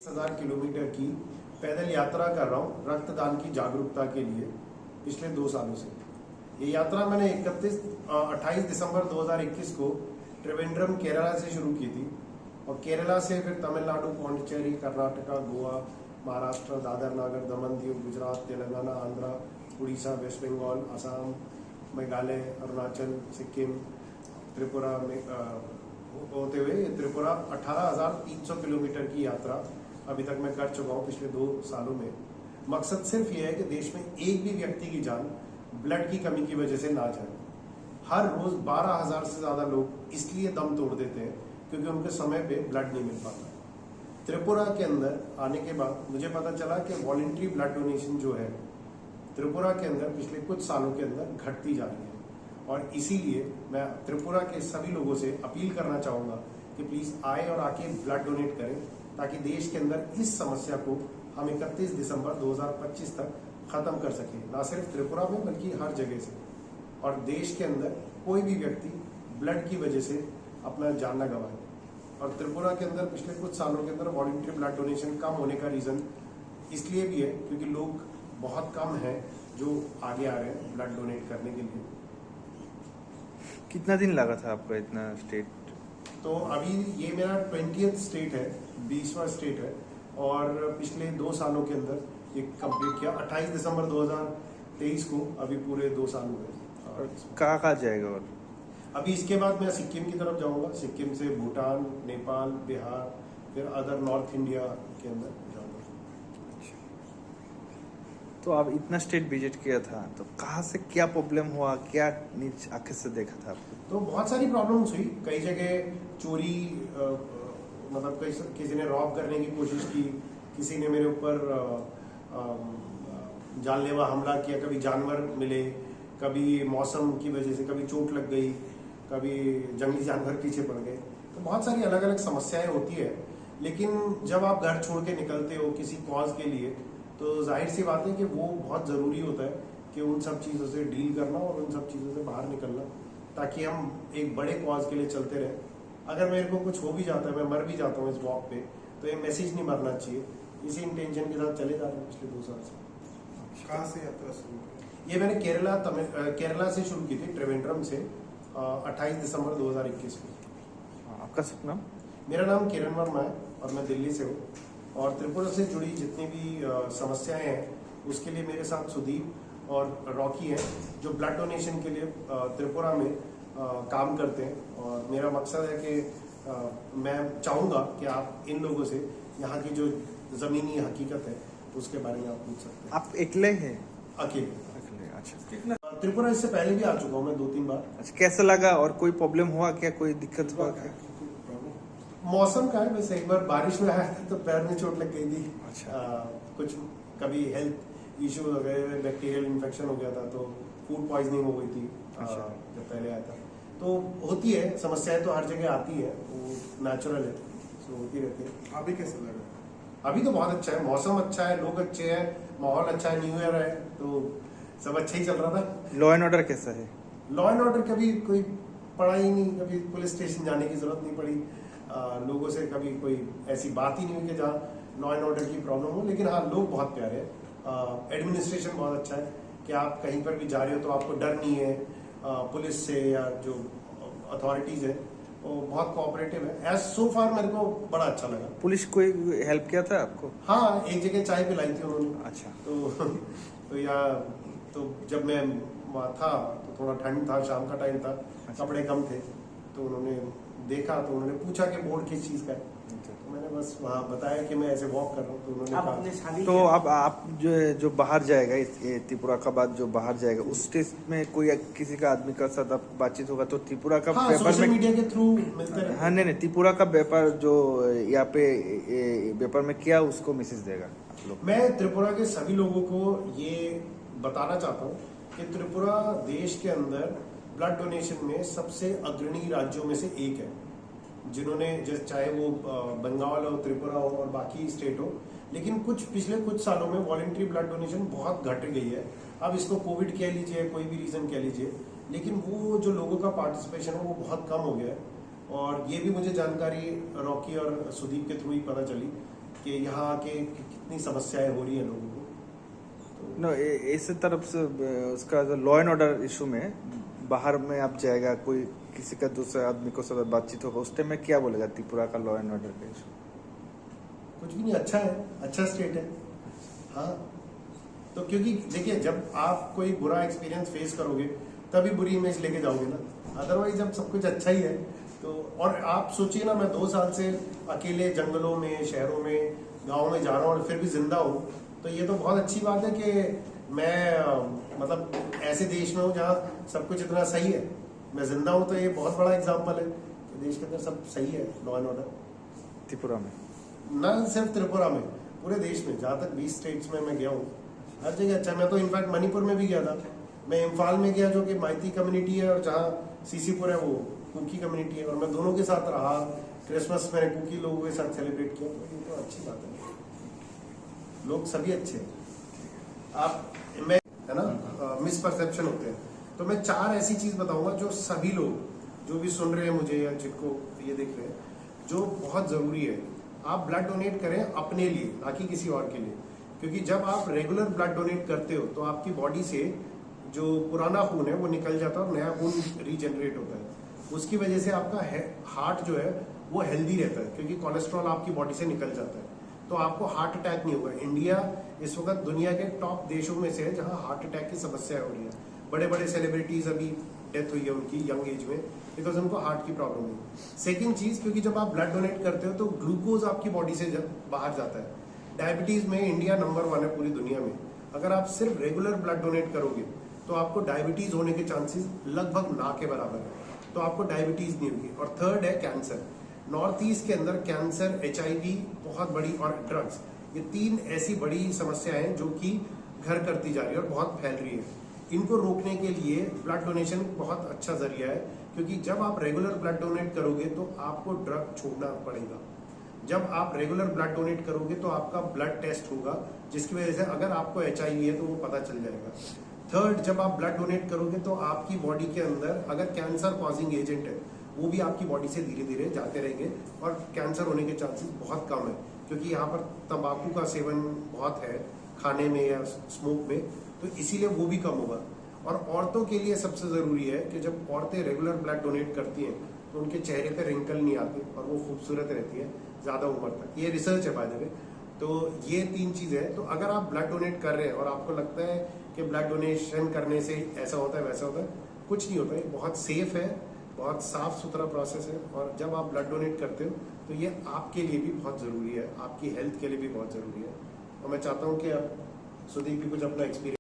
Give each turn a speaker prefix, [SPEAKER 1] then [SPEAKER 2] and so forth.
[SPEAKER 1] 1000 kilometre की पैदल यात्रा कर रहा हूँ रक्तदान की जागरूकता के लिए पिछले 2 सालों से। ये यात्रा मैंने 28 दिसंबर 2021 को त्रिवेंद्रम केरला से शुरू की थी और केरला से फिर तमिलनाडु, पौंडीचेरी, कर्नाटका, गोवा, महाराष्ट्र, दादर नागर दमन दीव, गुजरात, तेलंगाना, आंध्रा, उड़ीसा, वेस्ट बंगाल, असम, मेघालय, अरुणाचल, सिक्किम, त्रिपुरा में होते हुए त्रिपुरा 18,300 किलोमीटर की यात्रा अभी तक मैं कर चुका हूँ पिछले 2 सालों में। मकसद सिर्फ ये है कि देश में एक भी व्यक्ति की जान ब्लड की कमी की वजह से ना जाए। हर रोज 12,000 से ज्यादा लोग इसलिए दम तोड़ देते हैं क्योंकि उनके समय पे ब्लड नहीं मिल पाता। त्रिपुरा के अंदर आने के बाद मुझे पता चला कि वॉलंटरी ब्लड डोनेशन जो है त्रिपुरा के अंदर पिछले कुछ सालों के अंदर घटती जा रही है और इसीलिए मैं त्रिपुरा के सभी लोगों से अपील करना चाहूंगा कि प्लीज आए और आके ब्लड डोनेट करें ताकि देश के अंदर इस समस्या को हम 31 दिसंबर 2025 तक खत्म कर सकें, ना सिर्फ त्रिपुरा में बल्कि हर जगह से, और देश के अंदर कोई भी व्यक्ति ब्लड की वजह से अपना जान न गंवाए। और त्रिपुरा के अंदर पिछले कुछ सालों के अंदर वॉलंटरी ब्लड डोनेशन कम होने का रीजन इसलिए भी है क्योंकि लोग बहुत कम हैं जो आगे आ रहे हैं ब्लड डोनेट करने के लिए।
[SPEAKER 2] कितना दिन लगा था आपका इतना स्टेट?
[SPEAKER 1] तो अभी ये मेरा 20th स्टेट है, 20वां स्टेट है और पिछले 2 सालों के अंदर ये कंप्लीट किया। 28 दिसंबर 2023 को अभी पूरे 2 साल हुए।
[SPEAKER 2] कहाँ जाएगा? और
[SPEAKER 1] अभी इसके बाद मैं सिक्किम की तरफ जाऊंगा, सिक्किम से भूटान, नेपाल, बिहार, फिर अदर नॉर्थ इंडिया के अंदर जाऊंगा।
[SPEAKER 2] तो आप इतना स्टेट विजिट किया था तो कहाँ से क्या प्रॉब्लम हुआ, क्या नीचे आंखें से देखा था आपको?
[SPEAKER 1] तो बहुत सारी प्रॉब्लम्स हुई। कई जगह चोरी, मतलब किसी ने रॉब करने की कोशिश की, किसी ने मेरे ऊपर जानलेवा हमला किया, कभी जानवर मिले, कभी मौसम की वजह से कभी चोट लग गई, कभी जंगली जानवर पीछे पड़ गए। तो बहुत सारी अलग अलग समस्याएं होती है। लेकिन जब आप घर छोड़ के निकलते हो किसी कॉज के लिए तो जाहिर सी बात है कि वो बहुत ज़रूरी होता है कि उन सब चीज़ों से डील करना और उन सब चीज़ों से बाहर निकलना ताकि हम एक बड़े कॉज के लिए चलते रहें। अगर मेरे को कुछ हो भी जाता है, मैं मर भी जाता हूँ इस वॉक पे, तो ये मैसेज नहीं मरना चाहिए। इसी इंटेंशन के साथ चले जा रहे हैं पिछले 2 साल से।
[SPEAKER 3] कहाँ से यात्रा शुरू?
[SPEAKER 1] ये मैंने केरला से शुरू की थी, त्रिवेंद्रम से, 28 दिसंबर 2021 को।
[SPEAKER 2] आपका सपना?
[SPEAKER 1] मेरा नाम किरण वर्मा है और मैं दिल्ली से हूँ और त्रिपुरा से जुड़ी जितनी भी समस्याएं हैं उसके लिए मेरे साथ सुदीप और रॉकी हैं जो ब्लड डोनेशन के लिए त्रिपुरा में काम करते हैं। और मेरा मकसद है कि मैं चाहूँगा कि आप इन लोगों से यहाँ की जो ज़मीनी हकीकत है उसके बारे में आप पूछ सकते हैं।
[SPEAKER 2] आप अकेले हैं?
[SPEAKER 1] अकेले।
[SPEAKER 2] अच्छा।
[SPEAKER 1] त्रिपुरा इससे पहले भी आ चुका हूँ मैं 2-3 बार।
[SPEAKER 2] अच्छा, कैसा लगा और कोई प्रॉब्लम हुआ क्या, कोई दिक्कत हुआ क्या?
[SPEAKER 1] मौसम का है, वैसे एक बार बारिश में आया था तो पैर में चोट लग गई थी।
[SPEAKER 2] अच्छा।
[SPEAKER 1] कुछ कभी हेल्थ इश्यूज हो गए, बैक्टीरियल इन्फेक्शन हो गया था तो फूड पॉइजनिंग हो गई थी।
[SPEAKER 2] अच्छा।
[SPEAKER 1] जब पहले आया था तो होती है, समस्याएं तो हर जगह आती है, वो नेचुरल है, तो होती रहती है।
[SPEAKER 3] अभी कैसा लगा?
[SPEAKER 1] अभी तो बहुत अच्छा है, मौसम अच्छा है, लोग अच्छे हैं, माहौल अच्छा है, न्यू ईयर है तो सब अच्छा ही चल रहा था।
[SPEAKER 2] लॉ एंड ऑर्डर कैसा है?
[SPEAKER 1] लॉ एंड ऑर्डर कभी कोई पड़ा ही नहीं, कभी पुलिस स्टेशन जाने की जरूरत नहीं पड़ी, लोगों से कभी कोई ऐसी बात ही नहीं हुई कि जहाँ लॉ एंड ऑर्डर की प्रॉब्लम हो। लेकिन हाँ, लोग बहुत प्यारे हैं, एडमिनिस्ट्रेशन बहुत अच्छा है कि आप कहीं पर भी जा रहे हो तो आपको डर नहीं है पुलिस से या जो अथॉरिटीज है, वो बहुत कोऑपरेटिव है। एज सो फार मेरे को बड़ा अच्छा लगा।
[SPEAKER 2] पुलिस कोई हेल्प किया था आपको?
[SPEAKER 1] हाँ, एक जगह चाय पिलाई थी उन्होंने।
[SPEAKER 2] अच्छा।
[SPEAKER 1] तो जब मैं वहाँ था तो थोड़ा ठंड था, शाम का टाइम था,
[SPEAKER 2] अच्छा।
[SPEAKER 1] कपड़े कम थे, तो उन्होंने देखा तो उन्होंने पूछा कि बोर्ड किस चीज़ का है, तो मैंने बस वहाँ बताया कि मैं ऐसे वॉक कर रहा हूँ, तो उन्होंने कहा।
[SPEAKER 2] तो अब आप जो बाहर जाएगा, इस त्रिपुरा का बाद जो बाहर जाएगा उस स्टेज में कोई किसी का आदमी का साथ आप बातचीत होगा तो त्रिपुरा का
[SPEAKER 1] हाँ,
[SPEAKER 2] व्यापार
[SPEAKER 1] सोशल
[SPEAKER 2] में
[SPEAKER 1] मीडिया के थ्रू मिलते रहे।
[SPEAKER 2] हाँ, नहीं, त्रिपुरा का व्यापार जो यहाँ पे व्यापार में क्या उसको मैसेज देगा आप लोग?
[SPEAKER 1] मैं त्रिपुरा के सभी लोगों को ये बताना चाहता हूँ कि त्रिपुरा देश के अंदर ब्लड डोनेशन में सबसे अग्रणी राज्यों में से एक है, जिन्होंने चाहे वो बंगाल हो, त्रिपुरा हो और बाकी स्टेट हो, लेकिन पिछले कुछ सालों में वॉलंटरी ब्लड डोनेशन बहुत घट गई है। अब इसको कोविड कह लीजिए, कोई भी रीजन कह लीजिए, लेकिन वो जो लोगों का पार्टिसिपेशन है वो बहुत कम हो गया है। और ये भी मुझे जानकारी रॉकी और सुदीप के थ्रू ही पता चली कि यहाँ के कितनी समस्याएं हो रही हैं लोगों को।
[SPEAKER 2] नो इस तरफ से उसका जो लॉ एंड ऑर्डर इशू में बाहर में आप जाएगा कोई किसी का दूसरे आदमी को साथ बातचीत होगा उस टाइम में क्या बोलेगा त्रिपुरा का लॉ एंड ऑर्डर का इशू?
[SPEAKER 1] कुछ भी नहीं, अच्छा है, अच्छा स्टेट है। हाँ, तो क्योंकि देखिए जब आप कोई बुरा एक्सपीरियंस फेस करोगे तभी बुरी इमेज लेके जाओगे ना, अदरवाइज जब सब कुछ अच्छा ही है तो। और आप सोचिए ना, मैं 2 साल से अकेले जंगलों में, शहरों में, गाँव में जा रहा हूँ और फिर भी जिंदा हूँ, तो ये तो बहुत अच्छी बात है कि मैं मतलब ऐसे देश में हूँ जहाँ सब कुछ इतना सही है, मैं जिंदा हूँ, तो ये बहुत बड़ा एग्जाम्पल है कि देश के अंदर सब सही है, लॉ एंड ऑर्डर।
[SPEAKER 2] त्रिपुरा में
[SPEAKER 1] ना सिर्फ त्रिपुरा में, पूरे देश में, जहाँ तक 20 स्टेट्स में मैं गया हूँ, हर जगह अच्छा। मैं तो इनफैक्ट मणिपुर में भी गया था, मैं इम्फाल में गया जो कि माइती कम्युनिटी है, और जहाँ सीसीपुर है वो कुकी कम्युनिटी है, और मैं दोनों के साथ रहा। क्रिसमस मैंने कुकी लोगों के साथ सेलिब्रेट किया, तो ये तो अच्छी बात है, लोग सभी अच्छे हैं। आप मैं है ना, मिसपरसेप्शन होते हैं, तो मैं 4 ऐसी चीज बताऊंगा जो सभी लोग जो भी सुन रहे हैं मुझे या जिनको ये देख रहे हैं, जो बहुत जरूरी है। आप ब्लड डोनेट करें अपने लिए, ना कि किसी और के लिए, क्योंकि जब आप रेगुलर ब्लड डोनेट करते हो तो आपकी बॉडी से जो पुराना खून है वो निकल जाता है और नया खून रीजनरेट होता है। उसकी वजह से आपका हार्ट जो है वो हेल्दी रहता है, क्योंकि कोलेस्ट्रॉल आपकी बॉडी से निकल जाता है, तो आपको हार्ट अटैक नहीं होगा। इंडिया इस वक्त दुनिया के टॉप देशों में से है जहां हार्ट अटैक की समस्या हो रही है। बड़े बड़े सेलिब्रिटीज अभी डेथ हुई है उनकी यंग एज में, बिकॉज उनको हार्ट की प्रॉब्लम हुई। सेकेंड चीज, क्योंकि जब आप ब्लड डोनेट करते हो तो ग्लूकोज आपकी बॉडी से जब बाहर जाता है। डायबिटीज में इंडिया नंबर 1 है पूरी दुनिया में। अगर आप सिर्फ रेगुलर ब्लड डोनेट करोगे तो आपको डायबिटीज होने के चांसेस लगभग ना के बराबर है, तो आपको डायबिटीज नहीं होगी। और थर्ड है कैंसर। नॉर्थ ईस्ट के अंदर कैंसर, HIV बहुत बड़ी, और ड्रग्स, ये 3 ऐसी बड़ी समस्याएं हैं जो कि घर करती जा रही है और बहुत फैल रही है। इनको रोकने के लिए ब्लड डोनेशन बहुत अच्छा जरिया है, क्योंकि जब आप रेगुलर ब्लड डोनेट करोगे तो आपको ड्रग छोड़ना पड़ेगा। जब आप रेगुलर ब्लड डोनेट करोगे तो आपका ब्लड टेस्ट होगा, जिसकी वजह से अगर आपको HIV है तो वो पता चल जाएगा। थर्ड, जब आप ब्लड डोनेट करोगे तो आपकी बॉडी के अंदर अगर कैंसर कॉजिंग एजेंट है वो भी आपकी बॉडी से धीरे धीरे जाते रहेंगे, और कैंसर होने के चांसेस बहुत कम है, क्योंकि यहाँ पर तंबाकू का सेवन बहुत है खाने में या स्मोक में, तो इसीलिए वो भी कम होगा। और औरतों के लिए सबसे जरूरी है कि जब औरतें रेगुलर ब्लड डोनेट करती हैं तो उनके चेहरे पे रिंकल नहीं आते और वो खूबसूरत रहती है ज्यादा उम्र तक। ये रिसर्च है बाय द वे। तो ये 3 चीजें हैं। तो अगर आप ब्लड डोनेट कर रहे हैं और आपको लगता है कि ब्लड डोनेशन करने से ऐसा होता है वैसा होता है, कुछ नहीं होता है। बहुत सेफ है, बहुत साफ सुथरा प्रोसेस है, और जब आप ब्लड डोनेट करते हो तो ये आपके लिए भी बहुत जरूरी है, आपकी हेल्थ के लिए भी बहुत जरूरी है। और मैं चाहता हूँ कि अब सुदीप भी कुछ अपना एक्सपीरियंस